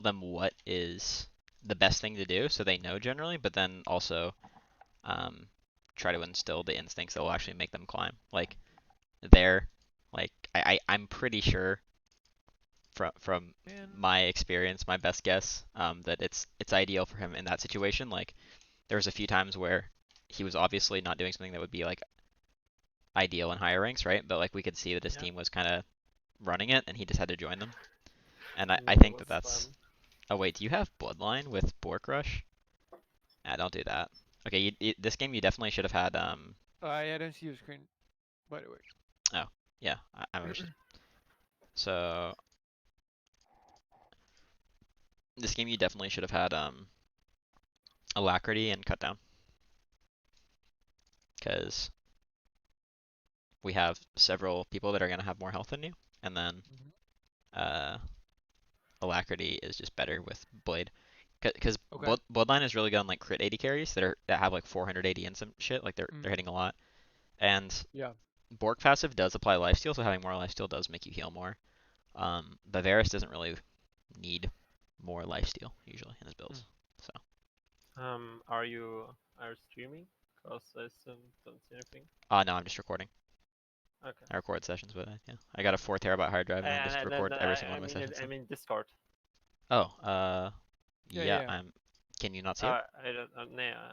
them what is the best thing to do so they know generally, but then also um, try to instill the instincts that will actually make them climb. Like they're like I'm pretty sure from Man. my experience, my best guess, that it's ideal for him in that situation. Like there was a few times where he was obviously not doing something that would be like ideal in higher ranks, right? But like we could see that his Yeah. team was kind of running it, and he just had to join them. And I That think was that that's. fun. Oh wait, do you have Bloodline with Bork Rush? Ah, don't do that. Okay, this game you definitely should have had. I don't see your screen, by the way. Oh, yeah, I'm understood. So this game you definitely should have had Alacrity and Cut Down, because we have several people that are gonna have more health than you, and then Mhm. uh, Alacrity is just better with Blade. Because Okay. Bloodline is really good on like crit 80 carries that have like 480 and some shit. Like they're Mm. hitting a lot. And Yeah. Bork passive does apply lifesteal, so having more lifesteal does make you heal more. But Varus doesn't really need more lifesteal usually in his Mm. builds. So Are you streaming? Cause I still don't see anything. no, I'm just recording. Okay. I record sessions with it. Yeah, I got a 4 terabyte hard drive and I just And record every single one of my I sessions. I So. mean Discord. Oh, Yeah, yeah, yeah. I'm. Can you not see it? I don't. Nah,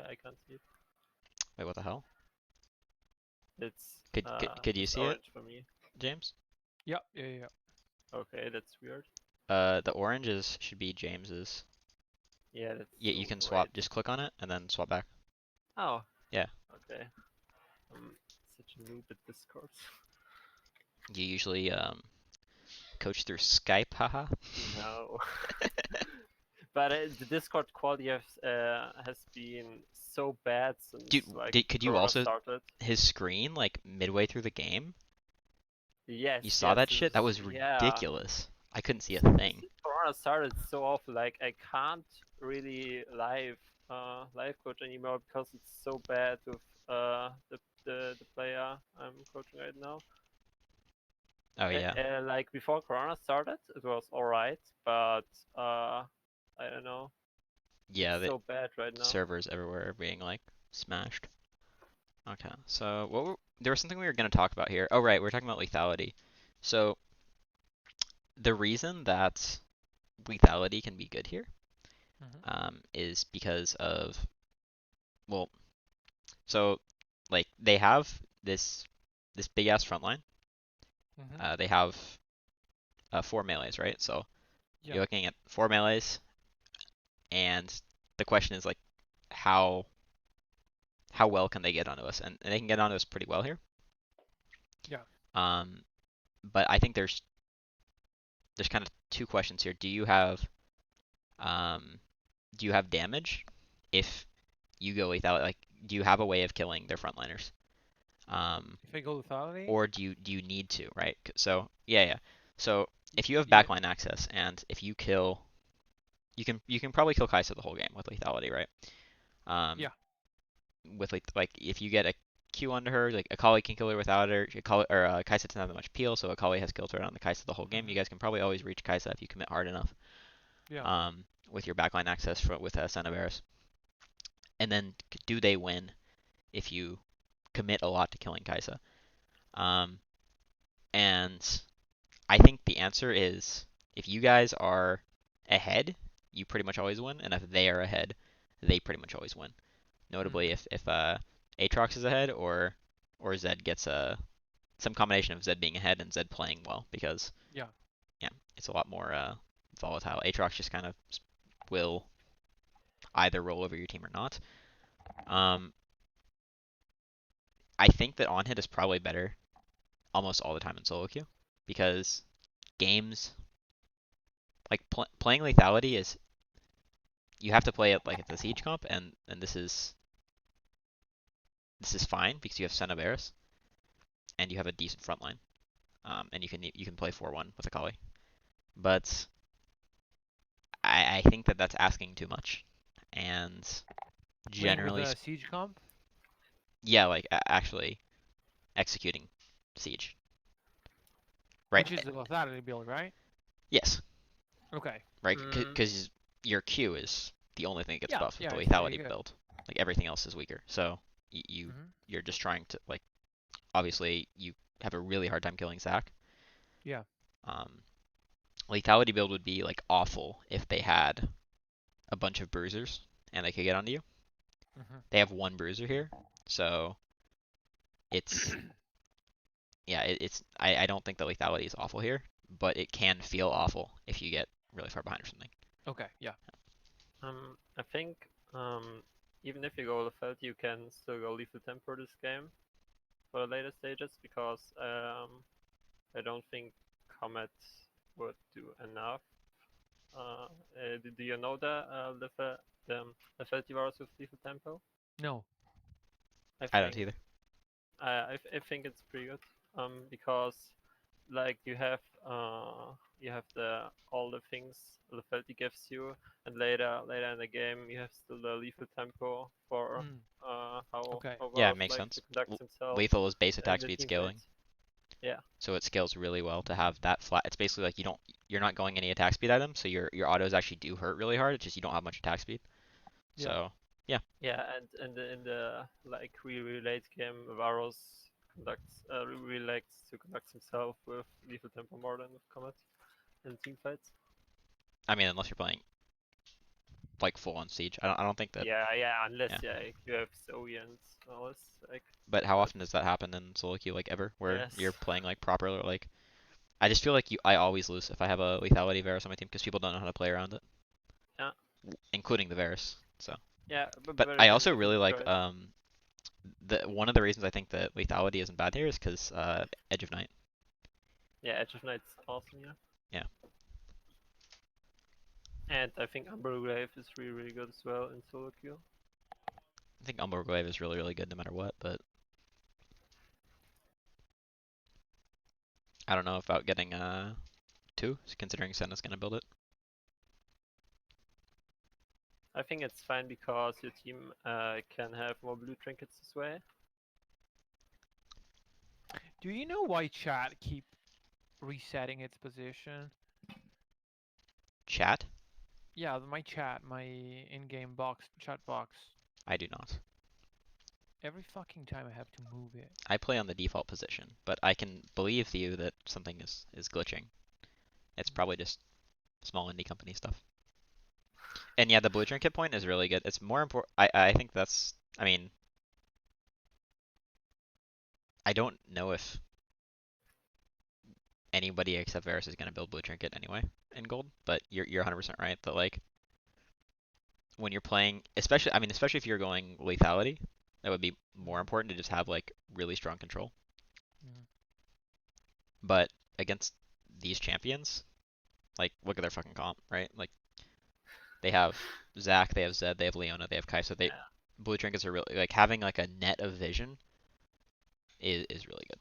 I can't see it. Wait, what the hell? It's Could you it's see it, orange for me. James? Yeah, yeah, yeah. Okay, that's weird. The oranges should be James's. Yeah, that's Yeah, you so can swap. right. Just click on it and then swap back. Oh, Yeah. okay. I'm such a noob at Discord. You usually coach through Skype, haha. No. But the Discord quality has been so bad Dude, since like could you Corona also started. his screen like midway through the game? You Yes, saw yes, that shit? That was yeah. ridiculous. I couldn't see a Since thing. Corona started so often, like I can't really live coach anymore because it's so bad with the player I'm coaching right now. Oh yeah. Like before Corona started, it was alright, but uh, I don't know. It's Yeah, the so bad right now. servers everywhere are being like smashed. Okay, so there was something we were gonna talk about here. Oh right, we're talking about lethality. So the reason that lethality can be good here Mhm. is because of, well, so like they have this big ass front line. Mhm. They have 4 melees, right? So Yeah. you're looking at 4 melees, and the question is like how how well can they get onto us? And they can get onto us pretty well here. Yeah. Um, but I think there's kind of two questions here. Um, do you have damage if you go lethal? Like, do you have a way of killing their frontliners? Um, If I go lethality, or do you need to, right? So yeah, yeah. So if you have yeah. backline access and if you kill, you can probably kill Kai'Sa the whole game with lethality, right? Um, Yeah. with like if you get a Q onto her, like Akali can kill her without her. Akali, or Kai'Sa doesn't have that much peel, so Akali has kill threat on the Kai'Sa the whole game. You Mhm. guys can probably always reach Kai'Sa if you commit hard enough. Yeah. With your backline access with Son of Varus. And then do they win if you commit a lot to killing Kai'Sa? Um, and I think the answer is if you guys are ahead, you pretty much always win, and if they are ahead, they pretty much always win. Notably, Mhm. if Aatrox is ahead or Zed gets some combination of Zed being ahead and Zed playing well, because Yeah. yeah, it's a lot more volatile. Aatrox just kind of will either roll over your team or not. Um, I think that on hit is probably better almost all the time in solo queue because games like playing lethality is you have to play it like it's a siege comp, and this is fine because you have Son of Varus and you have a decent front line, and you can play 4-1 with Akali. But I think that that's asking too much, and Playing with generally, a siege comp, yeah, like actually executing siege, right? which is the lethality build, right? Yes, Okay. right? Because your Q is the only thing that gets Yeah, buffed with yeah, the it's very lethality good. build. Like everything else is weaker. So you're just trying to like obviously you have a really hard time killing Zac. Yeah. Um, lethality build would be like awful if they had a bunch of bruisers and they could get onto you. They have one bruiser here, so it's yeah, it's I don't think that lethality is awful here, but it can feel awful if you get really far behind or something. Okay, yeah. I think even if you go level, you can still go lethal tempo this game for the later stages because I don't think Comet would do enough. Do you know the level Varus with lethal tempo? No. I I don't think either. I think it's pretty good. Because like you have the all the things the Felty gives you, and later in the game you have still the lethal tempo for Okay. how Yeah, it Varus makes likes to sense. conduct himself Lethal is base in attack the speed team scaling, fights. Yeah, so it scales really well to have that flat. It's basically like you're not going any attack speed items, so your autos actually do hurt really hard. It's just you don't have much attack speed. Yeah. So yeah, yeah, and in the like really late game, Varus really likes to conduct himself with lethal tempo more than with Comet in team fights. I mean unless you're playing like full on siege, I don't think that. Yeah, unless Yeah, you have Zoe and all this like. but how But often does that happen in solo queue like ever, where yes, you're playing like proper like? I just feel like I always lose if I have a lethality Varus on my team because people don't know how to play around it, yeah, including the Varus. So, yeah, but but I again, also you can really like try it. the one of the reasons I think that lethality isn't bad here is because Edge of Night. Yeah, Edge of Night's awesome, yeah. Yeah. And I think Umber Grave is really good as well in solo queue. I think Umbral Glaive is really good no matter what, but I don't know about getting two, considering Senna's gonna build it. I think it's fine because your team can have more blue trinkets this way. Do you know why chat keep resetting its position? Chat? Yeah, my chat, my in-game chat box. I do not. Every fucking time I have to move it. I play on the default position, but I can believe you that something is glitching. It's probably just small indie company stuff. And yeah, the blue trinket point is really good. It's more important. I think that's. I mean, I don't know if anybody except Varus is gonna build blue trinket anyway in gold, but you're 100% right that like when you're playing, especially if you're going lethality, that would be more important to just have like really strong control. But against these champions, like look at their fucking comp, right? Like they have Zac, they have Zed, they have Leona, they have Kai'Sa. They Yeah. blue trinkets are really like having like a net of vision is really good.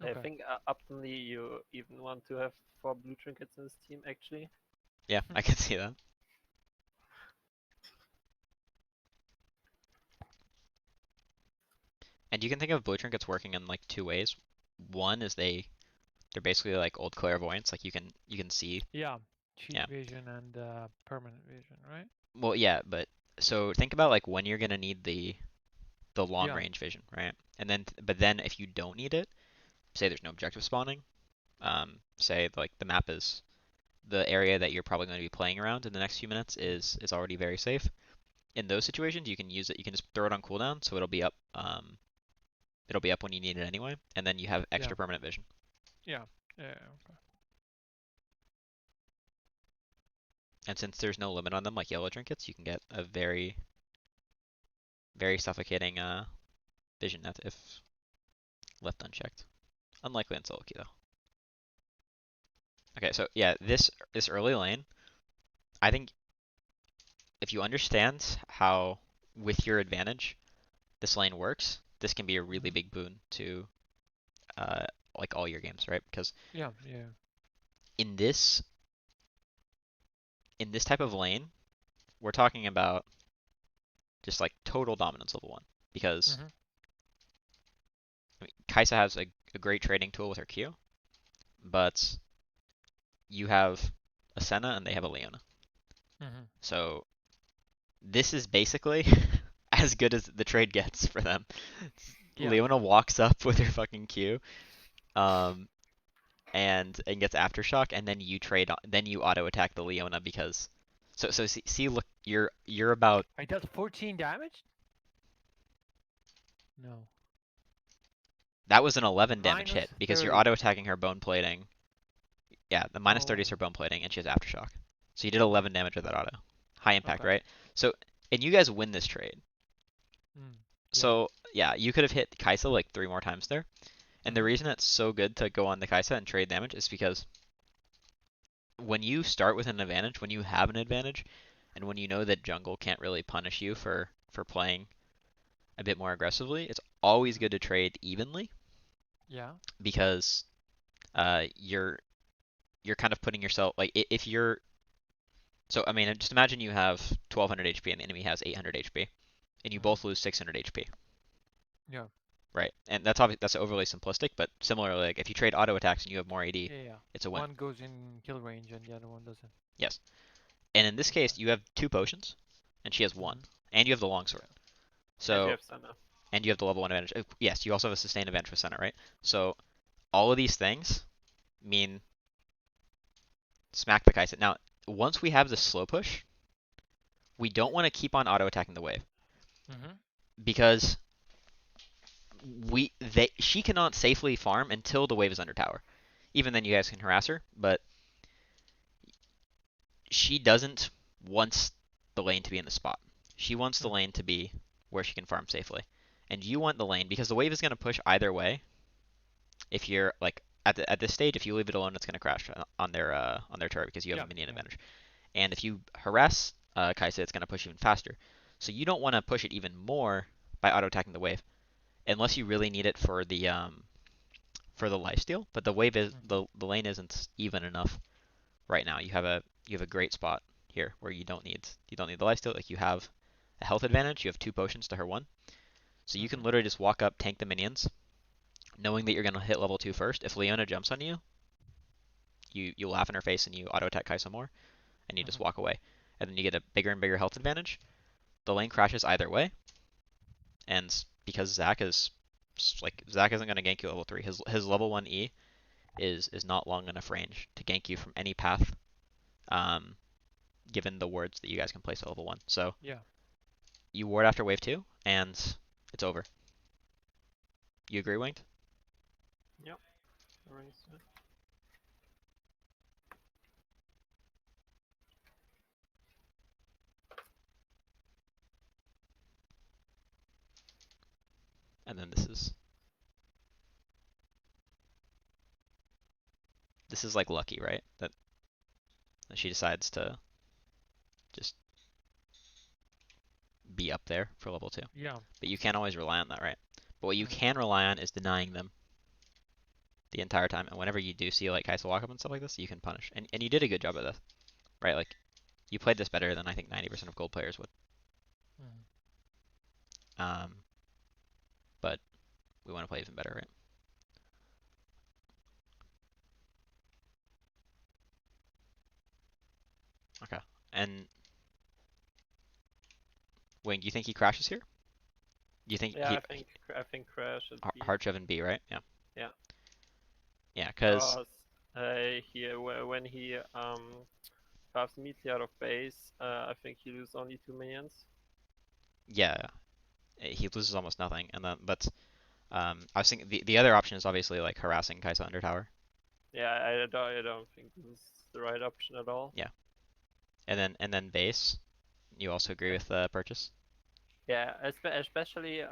I Okay. think optimally you even want to have 4 blue trinkets in this team actually. Yeah, I can see that. And you can think of blue trinkets working in like two ways. One is they're basically like old clairvoyants, like you can see. Yeah, cheat Yeah. vision and permanent vision, right? Well, yeah, but so think about like when you're gonna need the long Yeah. range vision, right? And then but then if you don't need it, say there's no objective spawning, say like the map is the area that you're probably going to be playing around in the next few minutes is already very safe. In those situations, you can use it. You can just throw it on cooldown, so it'll be up when you need it anyway, and then you have Yeah. extra permanent vision. Yeah. Yeah. Okay. And since there's no limit on them like yellow trinkets, you can get a very suffocating vision net if left unchecked. Unlikely in solo queue though. Okay, so yeah, this early lane, I think if you understand how with your advantage this lane works, this can be a really big boon to uh, like all your games, right? Because Yeah. Yeah. in this type of lane, we're talking about just like total dominance level one. Because I mean, Kai'Sa has a great trading tool with her Q, but you have a Senna, and they have a Leona. Mhm. So this is basically as good as the trade gets for them. Yeah. Leona walks up with her fucking Q, um, and gets aftershock, and then you trade, then you auto attack the Leona because. So see, look, you're about. It does 14 damage? No. That was an 11 damage Minus hit because you're 30. auto attacking her bone plating. Yeah, the minus 30 is her Oh. bone plating, and she has aftershock. So you did 11 damage with that auto. High impact, Okay. right? So and you guys win this trade. Mm. Yeah. So yeah, you could have hit Kaisa like 3 more times there. And the Mhm. reason it's so good to go on the Kaisa and trade damage is because when you start with an advantage, when you have an advantage, and when you know that jungle can't really punish you for playing a bit more aggressively, it's always Mhm. good to trade evenly Yeah. because you're kind of putting yourself like if you're so I mean just imagine you have 1200 HP and the enemy has 800 HP and you Mhm. both lose 600 HP, Yeah. right? And that's overly simplistic, but similarly, like if you trade auto attacks and you have more AD, Yeah. Yeah. it's a win. One goes in kill range and the other one doesn't. Yes. And in this Okay. case, you have 2 potions and she has one, Mhm. and you have the longsword. Yeah. And you So have Senna. and you have the level 1 advantage. Yes, you also have a sustained advantage for center, right? So all of these things mean smack the Kai'Sa. Now, once we have the slow push, we don't want to keep on auto attacking the wave Mhm. because she cannot safely farm until the wave is under tower. Even then, you guys can harass her, but she doesn't want the lane to be in the spot. She wants the Mhm. lane to be where she can farm safely, and you want the lane because the wave is going to push either way. If you're like at this stage, if you leave it alone, it's going to crash on their turret because you have a Yeah. minion Yeah. advantage. And if you harass Kai'Sa, it's going to push even faster. So you don't want to push it even more by auto attacking the wave, unless you really need it for the lifesteal. But the wave is Mhm. the lane isn't even enough right now. You have a great spot here where you don't need the lifesteal. Like you have a health advantage. You have 2 potions to her one, so you can Mhm. literally just walk up, tank the minions, knowing that you're going to hit level 2 first. If Leona jumps on you, you laugh in her face and you auto attack Kai'Sa more, and you just Mhm. walk away, and then you get a bigger and bigger health advantage. The lane crashes either way, and because Zac isn't going to gank you at level 3. His level 1 E is not long enough range to gank you from any path. Um, Given the wards that you guys can place at level 1. So Yeah. you ward after wave 2, and it's over. You agree, Winged? Yep. Rings, yeah. And then this is like lucky, right? That she decides to just be up there for level 2. Yeah. But you can't always rely on that, right? But what you Mhm. can rely on is denying them the entire time. And whenever you do see like Kai'Sa walk up and stuff like this, you can punish. And you did a good job of this, right? Like you played this better than I think 90% of gold players would. Mhm. Um, but we want to play even better, right? Okay. And Wayne, do you think he crashes here? Do you think Yeah, I think Crash should be. hard shove and B, right? Yeah. Yeah, Yeah, because because when he paths immediately out of base, I think he loses only 2 minions. yeah, he loses almost nothing. And then but I was thinking the other option is obviously like harassing Kai'Sa under tower. Yeah, I don't think this is the right option at all. Yeah. And then base. You also agree Yeah, with purchase? yeah, especially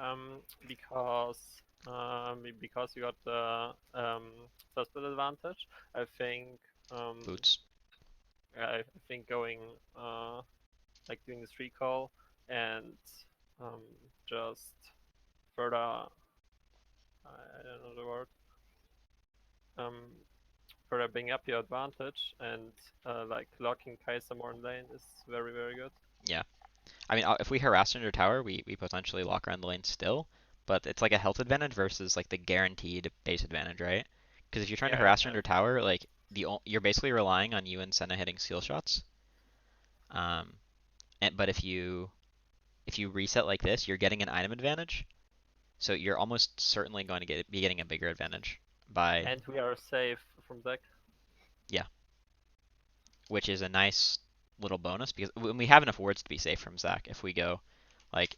because you got the first blood advantage. I think um, Boots. I think going like doing this recall and um, just further I don't know the word um, further bring up your advantage and like locking Kai'Sa more in lane is very very good. Yeah. I mean, if we harass under tower, we potentially lock around the lane still, but it's like a health advantage versus like the guaranteed base advantage, right? Because if you're trying to Yeah, harass her under tower, like you're basically relying on you and Senna hitting skill shots. Um, but if you reset like this, you're getting an item advantage. So you're almost certainly going to be getting a bigger advantage by And we are safe from Zach. yeah, which is a nice little bonus because when we have enough wards to be safe from Zac, if we go like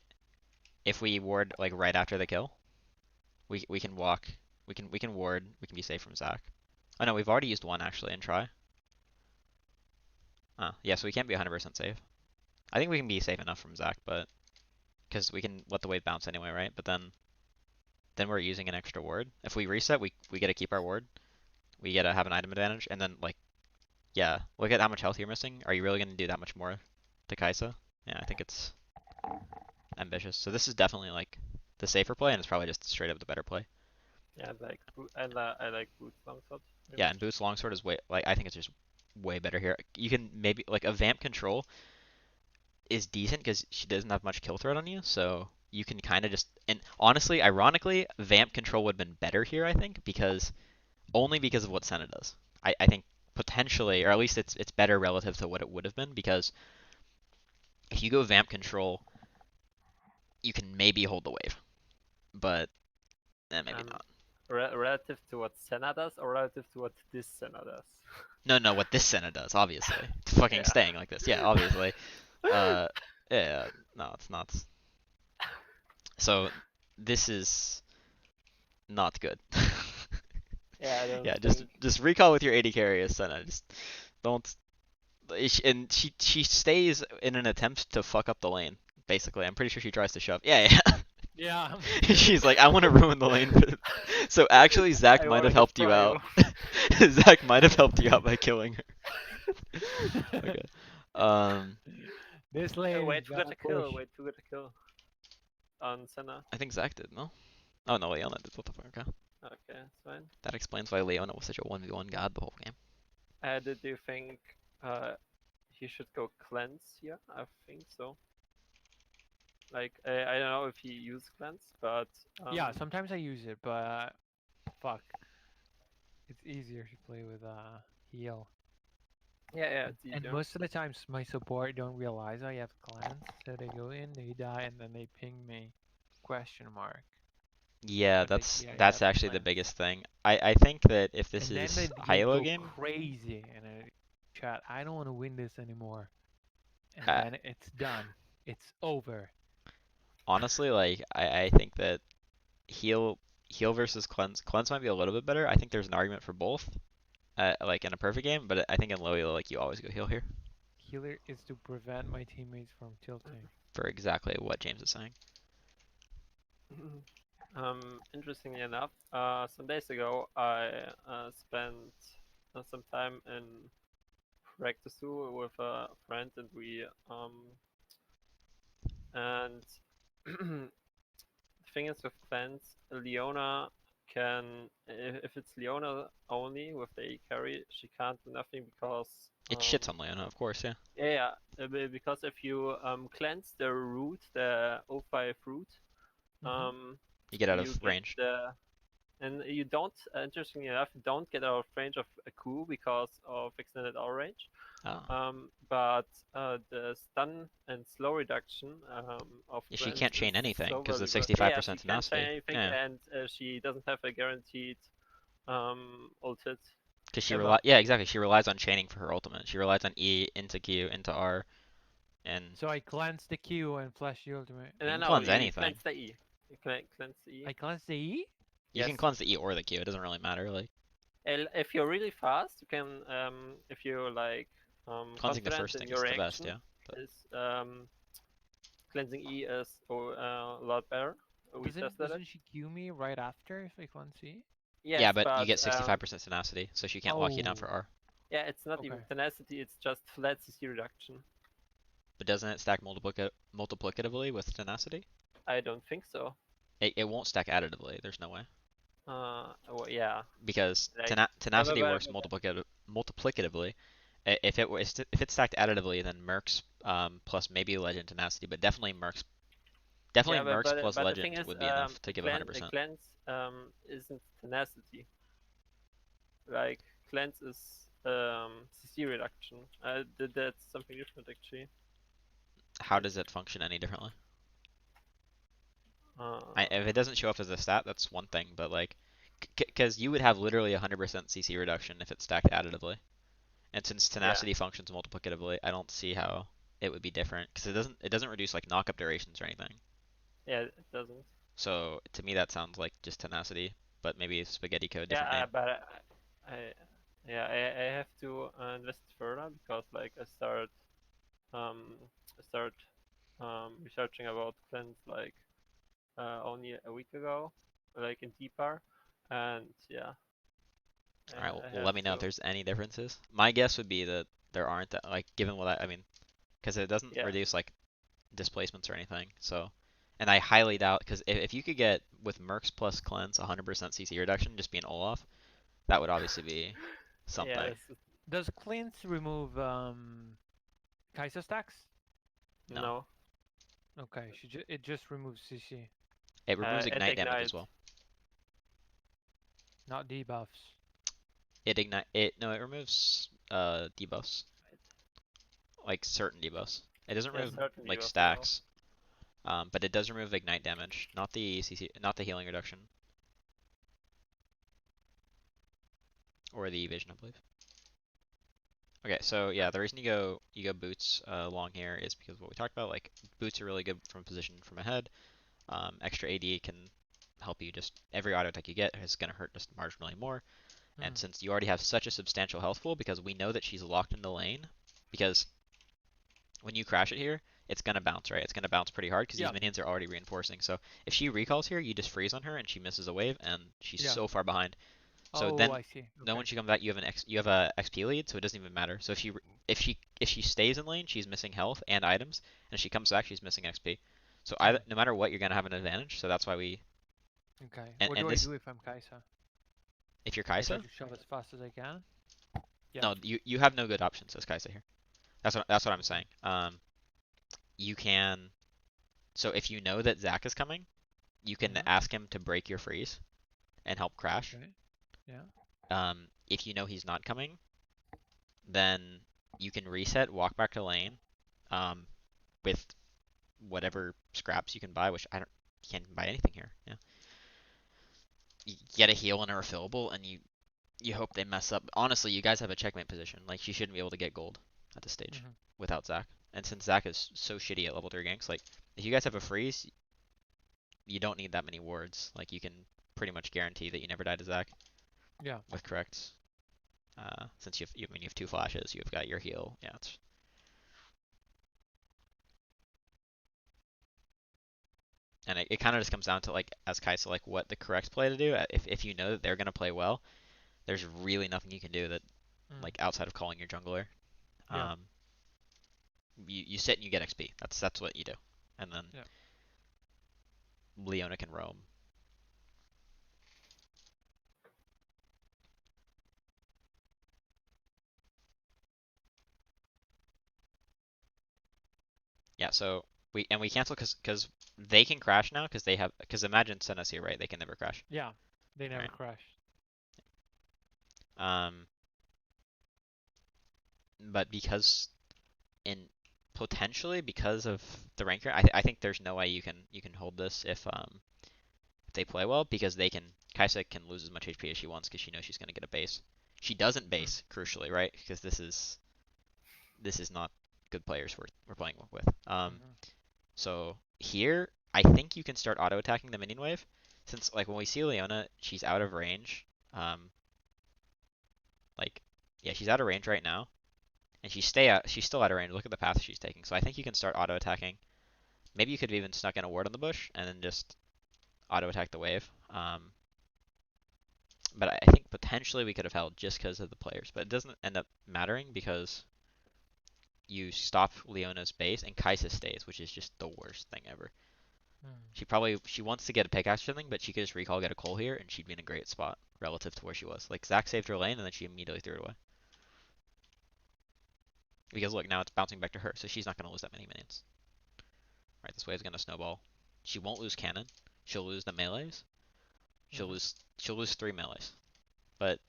if we ward like right after the kill, we can walk, we can ward, we can be safe from Zac. Oh no, we've already used one actually and try. Yeah, so we can't be 100% safe. I think we can be safe enough from Zac, but because we can let the wave bounce anyway, right? But then we're using an extra ward. If we reset, we get to keep our ward. We get to have an item advantage, and then like yeah, look at how much health you're missing. Are you really gonna do that much more to Kaisa? Yeah, I think it's ambitious. So this is definitely like the safer play, and it's probably just straight up the better play. Yeah, I like Boots Longsword. Yeah, and Boots Longsword is way like I think it's just way better here. You can maybe like a Vamp control is decent because she doesn't have much kill threat on you, so you can kind of just and honestly, ironically, Vamp control would have been better here. I think because only because of what Senna does. I think potentially, or at least it's better relative to what it would have been because if you go Vamp control, you can maybe hold the wave, but maybe not. Relative to what Senna does, or relative to what this Senna does? No, what this Senna does, obviously. It's fucking Yeah. staying like this. Yeah, obviously. Uh, yeah, no, it's not. So this is not good. Yeah, I don't Yeah, think. just recall with your AD carry as Senna. Just don't. And she stays in an attempt to fuck up the lane. Basically, I'm pretty sure she tries to shove. Yeah, yeah. Yeah. She's like, I want to ruin the lane. So actually, Zac I might wanna have helped you destroy out. you. Zac might have helped you out by killing her. Okay. Um, This lane Wait is to get gonna a kill. push. Wait to get a kill on Senna. I think Zac did, no? Oh no, Leona did. What the fuck? Okay. Okay, it's fine. That explains why Leona was such a 1v1 god the whole game. Did you think he should go cleanse here? I think so. Like I don't know if he used cleanse, but Yeah, sometimes I use it, but fuck, it's easier to play with heal. yeah, it's And easier. most of the times my support don't realize I have clans, so they go in, they die, and then they ping me question mark. Yeah, If they see I that's have actually the clans. biggest thing. I think that if this And then is the game Hilo go game, crazy, and I chat, I don't want to win this anymore. And uh, then it's done. It's over. honestly, like I think that heal versus cleanse might be a little bit better. I think there's an argument for both. Like in a perfect game, but I think in low elo, like you always go heal here Healer is to prevent my teammates from tilting. for exactly what James is saying. Interestingly enough, some days ago I spent some time in practice too with a friend, and we and the thing is with clans, Leona can if it's Leona only with the A carry, she can't do nothing because It shits on Leona, of course, yeah. yeah, because if you cleanse the root, the O5 root, um, You get out you of get range. the and you don't, interestingly enough, you don't get out of range of a Q because of extended R range. Oh. But the stun and slow reduction of Yeah, she cleanse can't chain is anything so because the valuable. Yeah, she 65% can't chain tenacity. anything, Yeah, and she doesn't have a guaranteed ulted because ever. yeah, exactly. She relies on chaining for her ultimate. She relies on E into Q into R, and So I cleanse the Q and flash the ultimate. And you then can no, cleanse you anything. cleanse the E. You cleanse the E. I cleanse the E? You Yes. can cleanse the E or the Q. It doesn't really matter. Like If you're really fast, you can. If you're like cleansing the confident first in thing your is the best, reaction, yeah. But is cleansing E is a lot better. We tested it. Doesn't she Q me right after if I cleanse E? Yes, yeah, but you but get 65% tenacity, so she can't lock you down Oh, for R. yeah, it's not even okay. tenacity. It's just flat CC reduction. But doesn't it stack multiplicatively with tenacity? I don't think so. It won't stack additively. There's no way. Well, yeah. Because Like, tenacity but- works multiplicatively. If it's stacked additively, then Mercs plus maybe Legend tenacity, but definitely yeah, Mercs plus but the thing Legend is, would be enough to give a 100%. cleanse isn't tenacity. Like cleanse is CC reduction. That's something different actually. How does it function any differently? If it Uh, doesn't show up as a stat, that's one thing, but like, because you would have literally 100% CC reduction if it's stacked additively. And since yeah, tenacity functions multiplicatively, I don't see how it would be different because it doesn't reduce like knock-up durations or anything. yeah, it doesn't. So to me that sounds like just tenacity, but maybe it's spaghetti code, Yeah, different name. but I have to invest further because like I start researching about cleanse like only a week ago, like in TPAR, and yeah, All right, well, I well, have let me know if to. there's any differences. My guess would be that there aren't that, like, given what I mean, because it doesn't Yeah, reduce like displacements or anything. So, and I highly doubt because if you could get with Mercs plus cleanse 100% CC reduction, just being Olaf, that would obviously be yeah, something. Does cleanse remove Kai'Sa stacks? No, no. Okay, it just removes CC, it removes It ignite damage as ignites. well. not debuffs. It removes debuffs, like certain debuffs. It doesn't Yeah, remove Mm. certain like debuffs as well. stacks, but it does remove ignite damage, not the CC, not the healing reduction or the evasion, I believe. Okay, so yeah, the reason you go boots long here is because of what we talked about. Like boots are really good from a position from ahead. Extra AD can help you just every auto attack you get is gonna hurt just marginally more. And Mm. since you already have such a substantial health pool, because we know that she's locked in the lane, because when you crash it here, it's gonna bounce, right? It's gonna bounce pretty hard because these Yeah, minions are already reinforcing. So if she recalls here, you just freeze on her and she misses a wave and she's yeah. so far behind. So Oh, then, I see. then Okay. when she comes back, you have a XP lead, so it doesn't even matter. So if she stays in lane, she's missing health and items, and if she comes back, she's missing XP. So Mm. no matter what, you're gonna have an advantage. So that's why we Okay. and, What and do I this do if I'm Kai'Sa? if you're I Kai'Sa, just shove as fast as I can. Yeah. no, you have no good options as Kai'Sa here. That's what I'm Okay. saying. You can so if you know that Zac is coming, you can Mhm. ask him to break your freeze and help crash. Okay. Yeah. If you know he's not coming, then you can reset, walk back to lane, um, with whatever scraps you can buy, which I don't you can't buy anything here. Yeah. You get a heal and a refillable, and you hope they mess up. Honestly, you guys have a checkmate position. Like she shouldn't be able to get gold at this stage Mhm. without Zac. And since Zac is so shitty at level 3 ganks, like if you guys have a freeze, you don't need that many wards. Like you can pretty much guarantee that you never die to Zac Yeah. with correct. Since I mean you have two flashes, you've got your heal. Yeah, it's and it kind of just comes down to like as Kai'Sa like what the correct play to do. If you know that they're gonna play well, there's really nothing you can do that Mm. like outside of calling your jungler. Yeah. Um, you sit and you get XP. That's what you do, and then Yeah. Leona can roam. Yeah, so we cancel because they can crash now because they have because imagine Senna's here, right? They can never crash, Yeah. They never right? crash. Um, but because in potentially because of the ranker, I think there's no way you can hold this if they play well because they can Kaisa can lose as much HP as she wants because she knows she's gonna get a base. She doesn't Mm. base crucially, right? Because this is not good players we're playing with. Mhm. So here, I think you can start auto attacking the minion wave, since like when we see Leona, she's out of range. Um, like yeah, she's out of range right now, and she's still out of range. Look at the path she's taking. So I think you can start auto attacking. Maybe you could have even snuck in a ward on the bush and then just auto attack the wave. But I think potentially we could have held just because of the players, but it doesn't end up mattering because you stop Leona's base and Kaisa stays, which is just the worst thing ever. Mm. She wants to get a pickaxe or something, but she could just recall, get a coal here, and she'd be in a great spot relative to where she was. Like Zac saved her lane, and then she immediately threw it away. Because look, now it's bouncing back to her, so she's not going to lose that many minions. Right, this wave's going to snowball. She won't lose cannon. She'll lose the melees. She'll Mhm. lose she'll lose 3 melees. But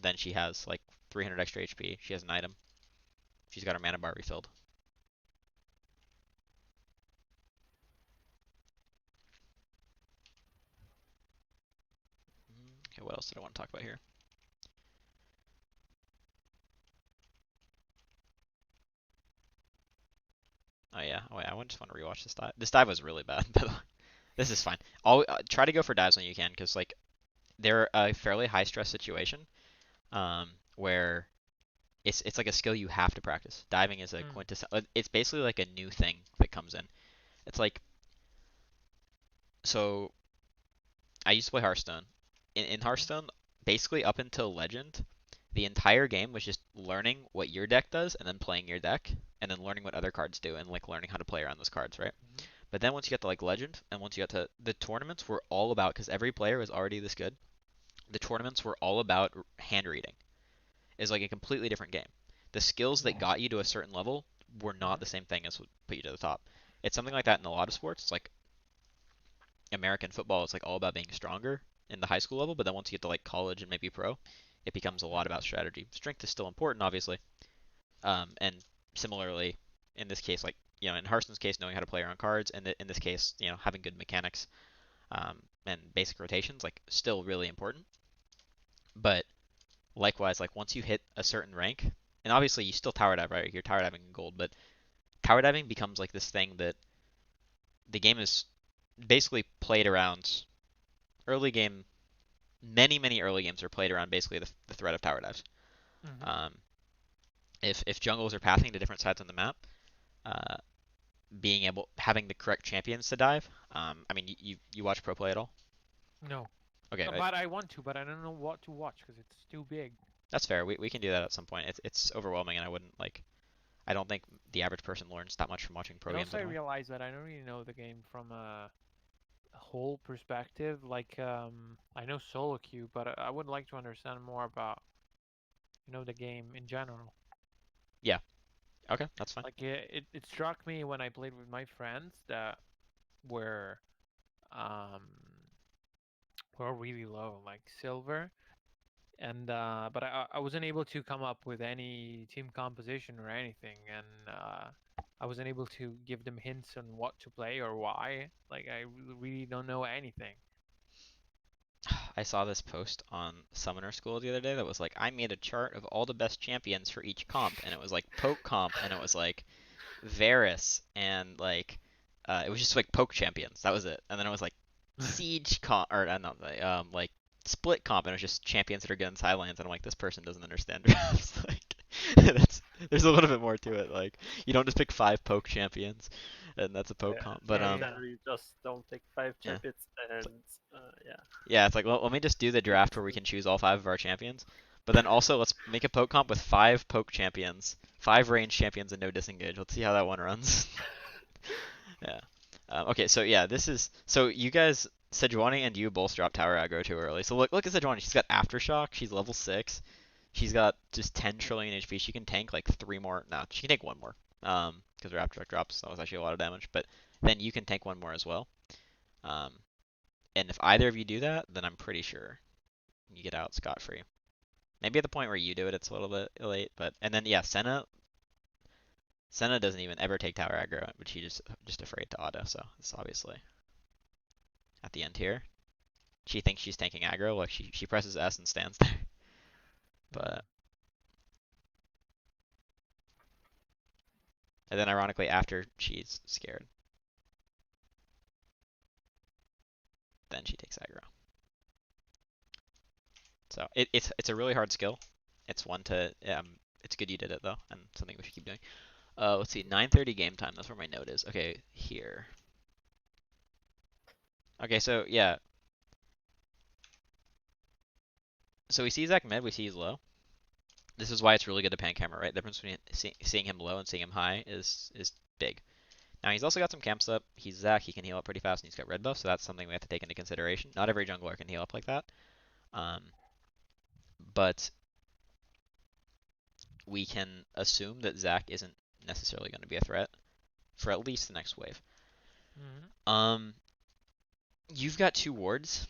then she has like 300 extra HP. She has an item. She's got her mana bar refilled. Okay, what else did I want to talk about here? Oh yeah, oh yeah, I just want to rewatch this dive. This dive was really bad, by the way. This is fine. Try to go for dives when you can, because like they're a fairly high stress situation, where it's like a skill you have to practice. Diving is a quintessential. It's basically like a new thing that comes in. It's like, so I used to play Hearthstone. In Hearthstone, basically up until Legend, the entire game was just learning what your deck does and then playing your deck and then learning what other cards do and like learning how to play around those cards, right? But then once you get to like Legend and once you get to the tournaments were all about, because every player was already this good, the tournaments were all about hand reading. It's like a completely different game. The skills that got you to a certain level were not the same thing as what put you to the top. It's something like that in a lot of sports. It's like American football is like all about being stronger in the high school level, but then once you get to like college and maybe pro, it becomes a lot about strategy. Strength is still important, obviously, and similarly, in this case, like in Hearthstone's case, knowing how to play around cards, and in this case, having good mechanics and basic rotations, like still really important. But likewise, like once you hit a certain rank, and obviously you still tower dive, right? You're tower diving in gold, but tower diving becomes like this thing that the game is basically played around early game. Many early games are played around basically the threat of tower dives. Um, if jungles are pathing to different sides on the map, uh, having the correct champions to dive. I mean, you watch pro play at all? No. Okay, But I want to, but I don't know what to watch because it's too big. that's fair. We can do that at some point. It's overwhelming, and I wouldn't like. I don't think the average person learns that much from watching pro And games also, I anyway. realize that I don't really know the game from a whole perspective. Like, I know solo queue, but I would like to understand more about, the game in general. Yeah. Okay, that's fine. Like, it struck me when I played with my friends that were, um, were really low, like silver. And but I wasn't able to come up with any team composition or anything, and I wasn't able to give them hints on what to play or why. Like I really don't know anything. I saw this post on Summoner School the other day that was like, I made a chart of all the best champions for each comp, and it was like poke comp, and it was like Varus, and like it was just like poke champions. That was it. And then it was like siege comp, or not like split comp, and it was just champions that are good in Sidelands. And I'm like, this person doesn't understand drafts. Like, there's a little bit more to it. Like, you don't just pick 5 poke champions, and that's a poke comp. But Yeah, Generally, just don't pick 5 yeah. champions, and yeah. Yeah, it's like, well, let me just do the draft where we can choose all 5 of our champions. But then also, let's make a poke comp with 5 poke champions, 5 range champions, and no disengage. Let's see how that one runs. Yeah. Okay, so yeah, so you guys, Sejuani and you both dropped tower aggro too early. So look at Sejuani. She's got aftershock. She's level 6. She's got just 10 trillion HP. She can tank like 3 more. No, she can take 1 more. Because her aftershock drops. That was actually a lot of damage. But then you can tank 1 more as well. Um, and if either of you do that, then I'm pretty sure you get out scot-free. Maybe at the point where you do it, it's a little bit late. And then yeah, Senna doesn't even ever take tower aggro, but she's just afraid to auto. So it's obviously at the end here. She thinks she's tanking aggro, like she presses S and stands there. But and then ironically after she's scared, then she takes aggro. So it's a really hard skill. It's one to it's good you did it though, and something we should keep doing. Let's see, 9:30 game time. That's where my note is. Okay, here. Okay, so yeah. So we see Zach mid, we see he's low. This is why it's really good to pan camera, right? The difference between seeing him low and seeing him high is big. Now he's also got some camps up. He's Zach, he can heal up pretty fast, and he's got red buff, so that's something we have to take into consideration. Not every jungler can heal up like that. But we can assume that Zach isn't necessarily going to be a threat for at least the next wave. You've got 2 wards.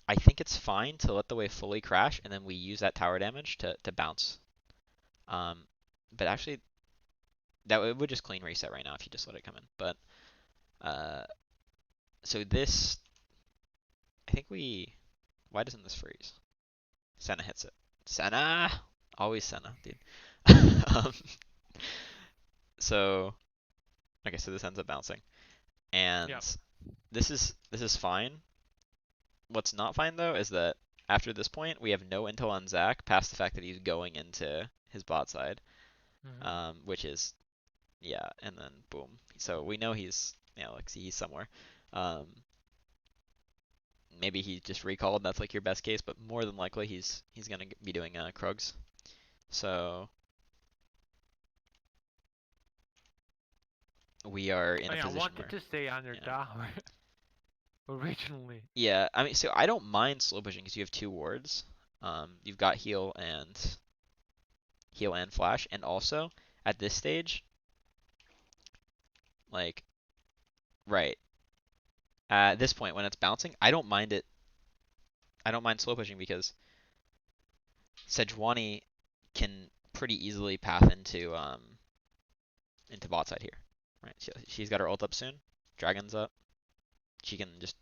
I think it's fine to let the wave fully crash, and then we use that tower damage to bounce Um, but actually, that it would just clean reset right now if you just let it come in. But uh, so this, I think we. Why doesn't this freeze? Senna hits it. Senna, always Senna, dude. um, so okay, so this ends up bouncing, and Yeah. this is fine. What's not fine though is that after this point we have no intel on Zach past the fact that he's going into his bot side, Hmm. which is yeah, and then boom. So we know he's like he's somewhere. Um, maybe he just recalled. That's like your best case, but more than likely he's gonna be doing Krugs. So we are in Oh a yeah, I position wanted where to stay under yeah. tower originally. Yeah, I mean, so I don't mind slow pushing because you have two wards. You've got heal and flash, and also at this stage, like right at this point when it's bouncing, I don't mind it. I don't mind slow pushing because Sejuani can pretty easily path into bot side here. Right, she's got her ult up soon. Dragon's up. She can just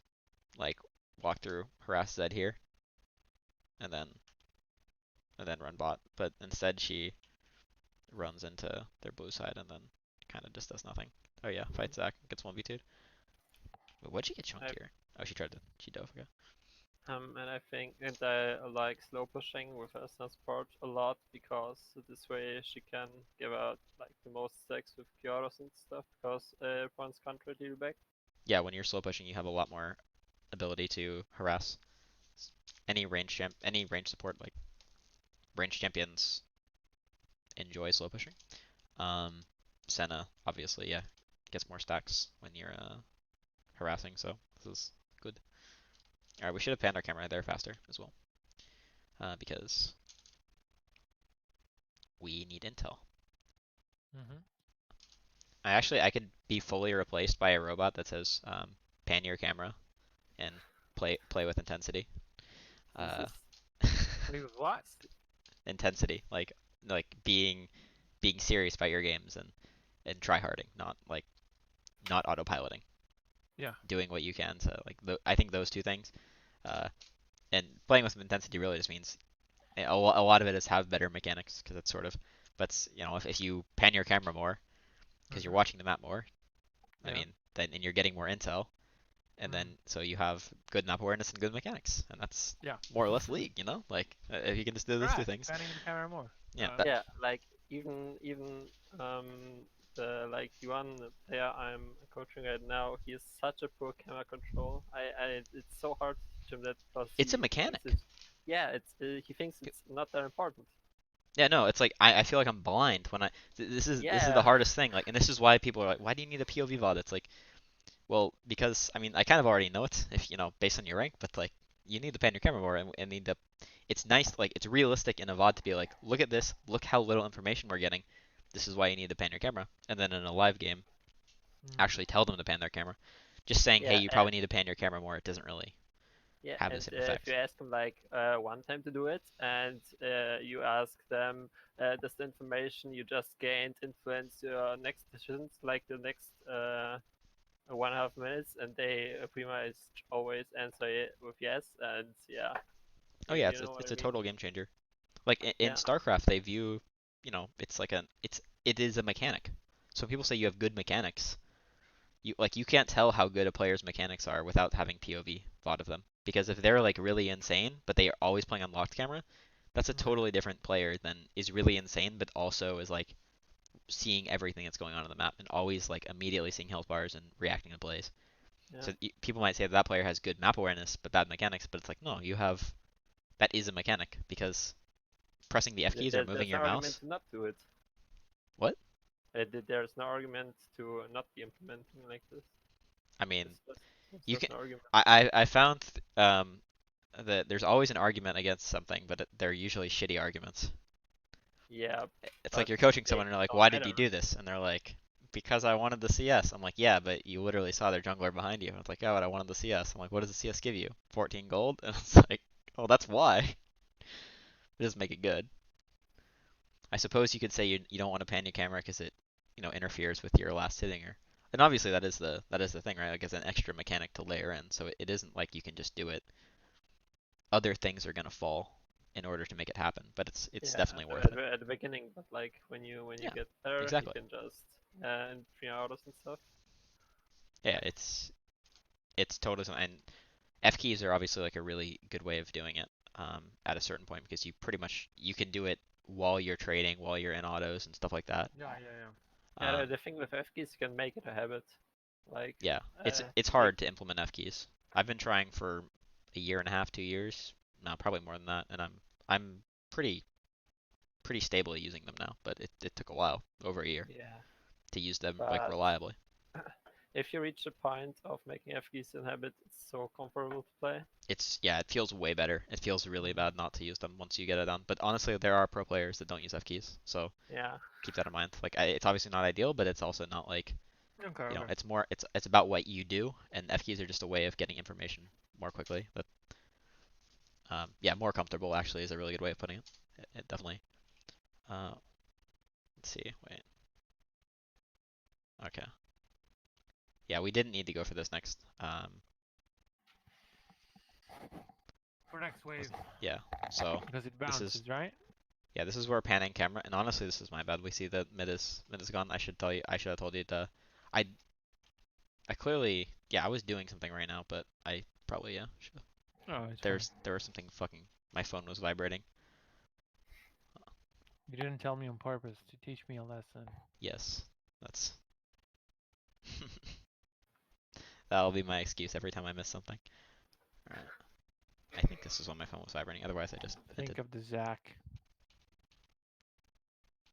like walk through, harass Zed here, and then run bot. But instead she runs into their blue side and then kind of just does nothing. Oh yeah, fights Zac, gets 1v2'd. Wait, what'd she get chunked I, here? Oh, she dove, okay. and I think and I like slow pushing with Asna support a lot because this way she can give out like the most stacks with Kyoros and stuff because opponents can't really deal back. Yeah, when you're slow pushing, you have a lot more ability to harass any range support. Like range champions enjoy slow pushing. Um, Senna obviously, yeah, gets more stacks when you're harassing. So this is good. All right, we should have panned our camera there faster as well, because we need intel. Hmm. I could be fully replaced by a robot that says pan your camera and play with intensity. This Uh, is Wait, what? intensity, like being serious about your games and try harding, not autopiloting, Yeah. doing what you can to like I think those two things. Uh, and playing with intensity really just means a lot of it is have better mechanics because it's sort of, but if you pan your camera more because you're Hmm. watching the map more, I Yeah. mean then and you're getting more intel, and then Mm. so you have good map awareness and good mechanics, and that's Yeah. more or less league. Like if you can just do those two Right. things, Panning the camera more. yeah. That's yeah, like even the like one player I'm coaching right now, he has such a poor camera control. I it's so hard to teach him that because It's a he thinks mechanic. it's yeah, it's he thinks it's not that important. Yeah, no, it's like I feel like I'm blind when this is the Yeah, hardest thing. Like, and this is why people are like, why do you need a POV VOD? It's like, well, because I mean, I kind of already know it if based on your rank, but like, you need to pan your camera more and need to. It's nice, like it's realistic in a VOD to be like, look at this, look how little information we're getting. This is why you need to pan your camera, and then in a live game, mm. actually tell them to pan their camera. Just saying, hey, yeah, you probably need to pan your camera more. It doesn't really yeah. have the And same if you effect. ask him like one time to do it, and you ask them, does the information you just gained influence your next decisions, like the next 1.5 minutes, and they pretty much always answer it with yes, and yeah, Oh yeah, you it's a, know what I it's a mean? total game changer. Like in Yeah, StarCraft, they view, it's like it is a mechanic. So when people say you have good mechanics, you can't tell how good a player's mechanics are without having POV thought of them. Because if they're like really insane, but they are always playing on locked camera, that's a Hmm. totally different player than is really insane, but also is like seeing everything that's going on the map and always like immediately seeing health bars and reacting to plays. yeah. So people might say that player has good map awareness but bad mechanics, but it's like no, that is a mechanic because pressing the F keys or moving There's no your argument mouse. to not do it. What? There's no argument to not be implementing like this. I mean, There's you just can. no argument. I found that there's always an argument against something, but they're usually shitty arguments. Yeah, It's like but you're coaching they someone and they're like, don't "Why did you matter. do this?" And they're like, "Because I wanted the CS." I'm like, "Yeah, but you literally saw their jungler behind you." And it's like, "Oh, but I wanted the CS." I'm like, "What does the CS give you? 14 gold?" And it's like, "Oh, that's why." It doesn't make it good. I suppose you could say you don't want to pan your camera because it, interferes with your last hitting. And obviously that is the thing, right? Like it's an extra mechanic to layer in, so it isn't like you can just do it. Other things are gonna fall in order to make it happen, but it's Yeah, definitely worth at it. at the beginning, but like when you Yeah, get there, you exactly. can just in 3 hours and stuff. Yeah, it's totally and F keys are obviously like a really good way of doing it at a certain point because you can do it while you're trading, while you're in autos and stuff like that. Yeah, yeah, Yeah, Um, the thing with F keys, you can make it a habit. Like, yeah, it's like hard to implement F keys. I've been trying for a year and a half, 2 years, no, probably more than that, and I'm pretty stable at using them now. But it took a while, over a year, yeah, to use them like but reliably. if you reach the point of making F keys a habit, it's so comfortable to play. It feels way better. It feels really bad not to use them once you get it done. But honestly, there are pro players that don't use F keys, so Yeah, keep that in mind. Like it's obviously not ideal, but it's also not like yeah. Okay, okay. it's about what you do, and F keys are just a way of getting information more quickly. But yeah, more comfortable actually is a really good way of putting it. It definitely. Uh, let's see. Wait. Okay. Yeah, we didn't need to go for this next. For next wave. Yeah. So Because it this bounces, is right? yeah, this is where panning camera. And honestly, this is my bad. We see that mid is gone. I should tell you. I should have told you to. I I clearly I was doing something right now, but I probably should. Oh, it's There was something fucking. My phone was vibrating. fine. You didn't tell me on purpose to teach me a lesson. Yes, that's that'll be my excuse every time I miss something. All right. I think this is when my phone was vibrating. Otherwise, I just Think hinted. of the Zac.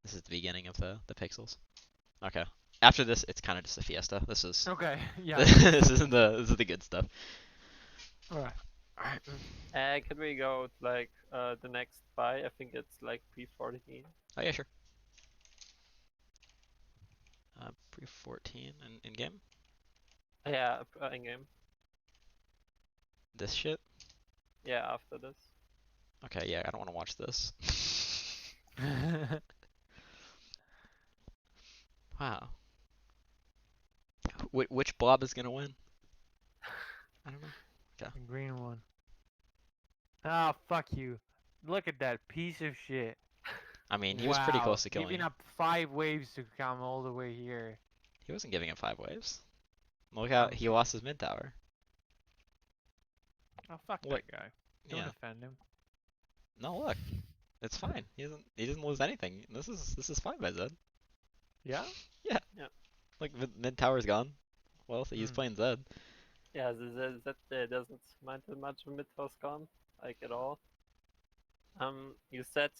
This is the beginning of the pixels. Okay. After this, it's kind of just a fiesta. This is Okay, yeah. this is the good stuff. Alright. All right. could we go to, like the next buy? I think it's like pre-14. Oh yeah, sure. Pre-14 in game. Yeah, in game. This shit. Yeah, after this. Okay, yeah, I don't want to watch this. Wow. Which blob is gonna win? I don't know. The green one. Ah, fuck you. Look at that piece of shit. I mean, he was pretty Wow, close to killing giving you. up 5 waves to come all the way here. He wasn't giving him 5 waves. Look how he lost his mid tower. Oh, fuck Look, that guy. Don't yeah. offend him. No, look, it's fine. He doesn't lose anything. This is fine by Zed. Yeah? Yeah. Yeah. Like mid tower's gone. Well, he's playing Zed. Yeah, that doesn't mind too much when mid-toss gone, like at all. You said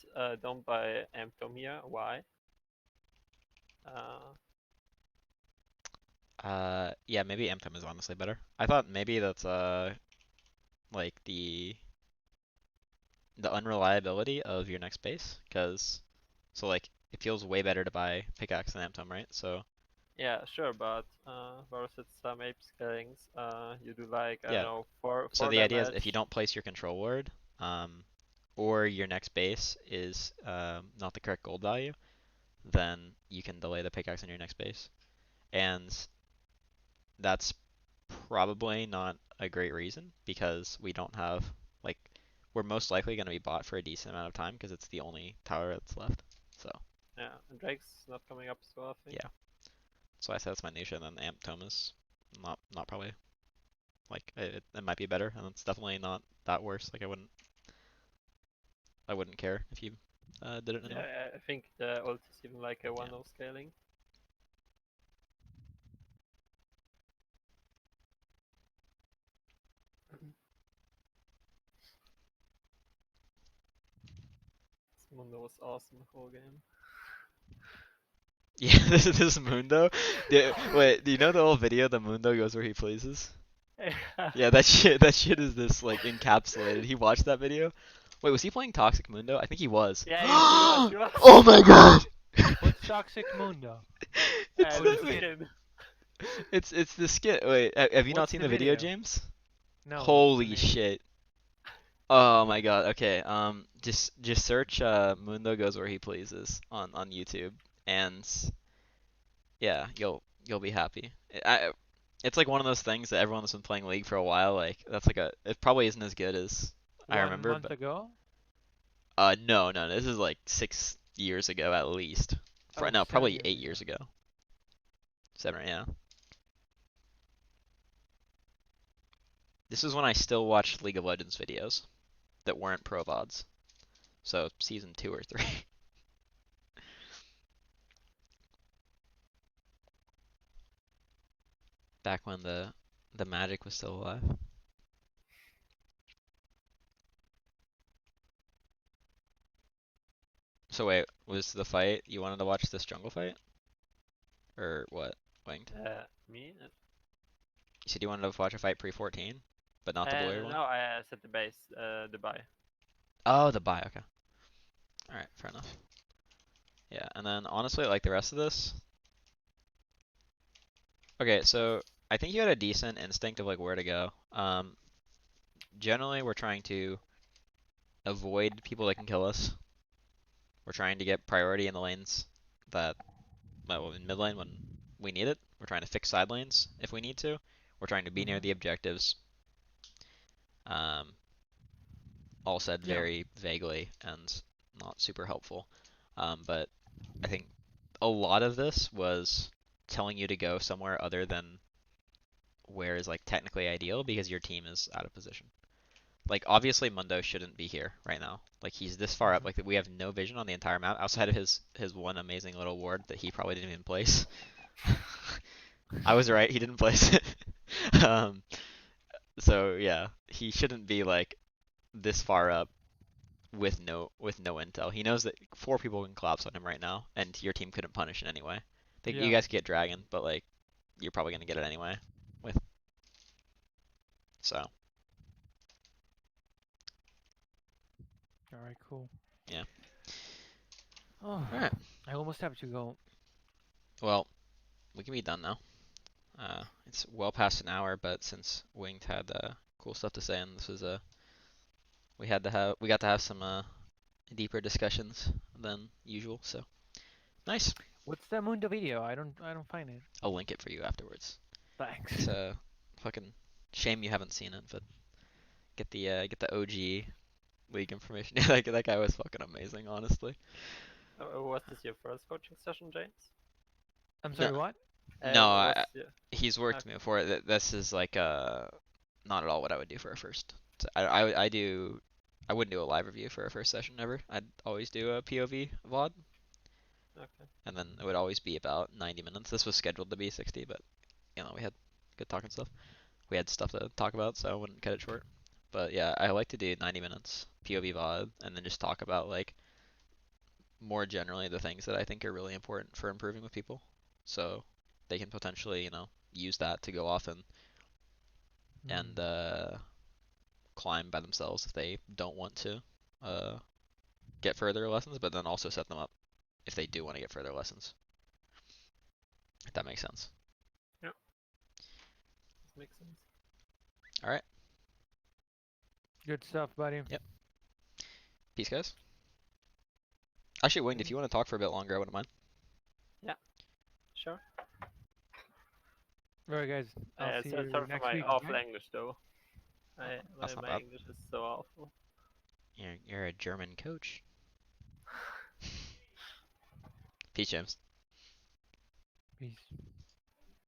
don't buy Amptom here. Why? Yeah, maybe Anthem is honestly better. I thought maybe that's like the unreliability of your next base, because so like it feels way better to buy pickaxe than Anthem, right? So Yeah, sure, but Varus it's some ape scalings. You do like I yeah. don't know four So four the idea is if you damage. don't place your control ward, or your next base is not the correct gold value, then you can delay the pickaxe on your next base. And that's probably not a great reason because we don't have like we're most likely going to be bought for a decent amount of time because it's the only tower that's left. So Yeah, and Drake's not coming up so I think. yeah, so I said that's my niche, and then Amp Tome is not probably like it might be better, and it's definitely not that worse. Like I wouldn't care if you did it anyway. Yeah, I think the ult is even like a 1-0 scaling. This Mundo was awesome the whole game. Yeah, this Mundo. Wait, do you know the old video? The Mundo goes where he pleases. Yeah, that shit is this like encapsulated. He watched that video. Wait, was he playing Toxic Mundo? I think he was. Yeah, he was. Oh my god! What's Toxic Mundo? It's Oh, the, the skin. it's the skit. Wait, have you not What's seen the the video, video? James? No. what's the Holy name? shit! Oh my god. Okay. Just search Mundo Goes Where He Pleases on YouTube, and yeah, you'll be happy. It's like one of those things that everyone that's been playing League for a while, like that's like a it probably isn't as good as I One remember, month but ago? no, this is like 6 years ago at least. Oh, No, seven probably years 8 years ago. ago. 7, yeah. This is when I still watched League of Legends videos that weren't pro VODs. So season 2 or 3. Back when the magic was still alive. So wait, was the fight you wanted to watch this jungle fight? Or what, Winged? Me? You said you wanted to watch a fight pre-14, but not the blue wave one? No, I set the base, the buy. Oh, the buy, okay. Alright, fair enough. Yeah, and then honestly, like the rest of this. Okay, so I think you had a decent instinct of like where to go. Generally we're trying to avoid people that can kill us. We're trying to get priority in the lanes that, well, in mid lane when we need it. We're trying to fix side lanes if we need to. We're trying to be near Mhm. the objectives. All said Yeah. very vaguely and not super helpful. But I think a lot of this was telling you to go somewhere other than where is like technically ideal because your team is out of position. Like obviously Mundo shouldn't be here right now. Like he's this far up. Mhm. Like we have no vision on the entire map outside of his one amazing little ward that he probably didn't even place. I was right. He didn't place it. So yeah, he shouldn't be like this far up with no intel. He knows that 4 people can collapse on him right now, and your team couldn't punish in any way. Think you Yeah. guys could get Dragon, but like you're probably gonna get it anyway. With so All right, cool. yeah. Oh, All right. I almost have to go. Well, we can be done now. It's well past an hour, but since Winged had cool stuff to say, and this was we got to have some deeper discussions than usual. So nice. What's the Mundo video? I don't find it. I'll link it for you afterwards. Thanks. It's a fucking shame you haven't seen it, but get the OG league information. That guy was fucking amazing, honestly. Was this your first coaching session, James? I'm No, sorry, what? no, Was he's worked with okay. me before. This is like not at all what I would do for a first. So I wouldn't do a live review for a first session ever. I'd always do a POV VOD, Okay. and then it would always be about 90 minutes. This was scheduled to be 60, but we had good talking stuff. We had stuff to talk about, so I wouldn't cut it short. But yeah, I like to do 90 minutes POV VOD, and then just talk about like more generally the things that I think are really important for improving with people. So they can potentially, use that to go off and Mm. climb by themselves if they don't want to uh, get further lessons, but then also set them up if they do want to get further lessons. If that makes sense. Yeah, this makes sense. All right. Good stuff, buddy. Yep. Peace, guys. Actually, Winged, if Peace. you want to talk for a bit longer, I wouldn't mind. Yeah, sure. All right, guys. I'll see Sorry you for next my week. awful Okay? English though. That's not My bad. English is so awful. You're a German coach. Peace, James. Peace.